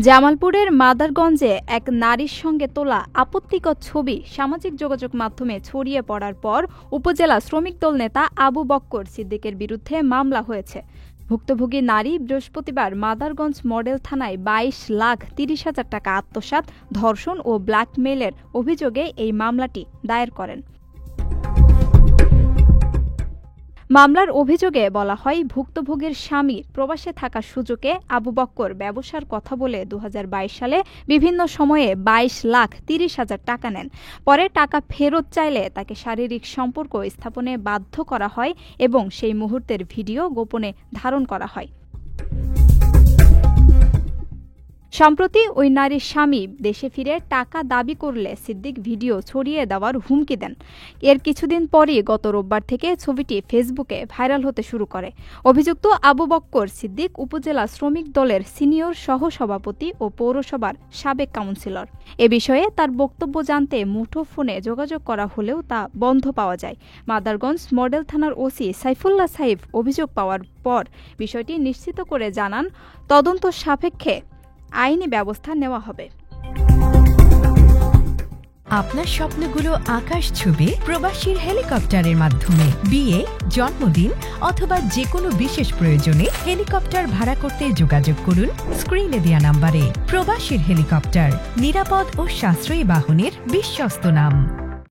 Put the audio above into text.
জামালপুরের মাদারগঞ্জে এক নারীর সঙ্গে তোলা আপত্তিকর ছবি সামাজিক যোগাযোগ মাধ্যমে ছড়িয়ে পড়ার পর উপজেলা শ্রমিক দল নেতা আবু বক্কর সিদ্দিকের বিরুদ্ধে মামলা হয়েছে। ভুক্তভোগী নারী বৃহস্পতিবার মাদারগঞ্জ মডেল থানায় 22,30,000 টাকা আত্মসাৎ, ধর্ষণ ও ব্ল্যাকমেইলের অভিযোগে এই মামলাটি দায়ের করেন। মামলার অভিযোগে বলা হয়, ভুক্তভোগীর স্বামী প্রবাসে থাকার সুযোগে আবু বক্কর ব্যবসার কথা বলে 2022 সালে বিভিন্ন সময়ে 22,30,000 টাকা নেন। পরে টাকা ফেরত চাইলে তাকে শারীরিক সম্পর্ক স্থাপনে বাধ্য করা হয় এবং সেই মুহূর্তের ভিডিও গোপনে ধারণ করা হয়। সম্প্রতি ওই নারীর স্বামী দেশে ফিরে টাকা দাবি করলে সিদ্দিক ভিডিও ছড়িয়ে দেওয়ার হুমকি দেন। এর কিছুদিন পরই গত রোববার থেকে ছবিটি ফেসবুকে ভাইরাল হতে শুরু করে। অভিযুক্ত আবু বক্কর সিদ্দিক উপজেলা শ্রমিক দলের সিনিয়র সহসভাপতি ও পৌরসভার সাবেক কাউন্সিলর। এ বিষয়ে তার বক্তব্য জানতে মুঠোফোনে যোগাযোগ করা হলেও তা বন্ধ পাওয়া যায়। মাদারগঞ্জ মডেল থানার ওসি সাইফুল্লাহ সাইফ অভিযোগ পাওয়ার পর বিষয়টি নিশ্চিত করে জানান, তদন্ত সাপেক্ষে আইনি ব্যবস্থা নেওয়া হবে। আপনার স্বপ্নগুলো আকাশ ছুবে প্রবাসীর হেলিকপ্টারের মাধ্যমে। বিয়ে, জন্মদিন অথবা যে কোনো বিশেষ প্রয়োজনে হেলিকপ্টার ভাড়া করতে যোগাযোগ করুন স্ক্রিনে দেয়া নাম্বারে। প্রবাসীর হেলিকপ্টার, নিরাপদ ও সাশ্রয়ী বাহনের বিশ্বস্ত নাম।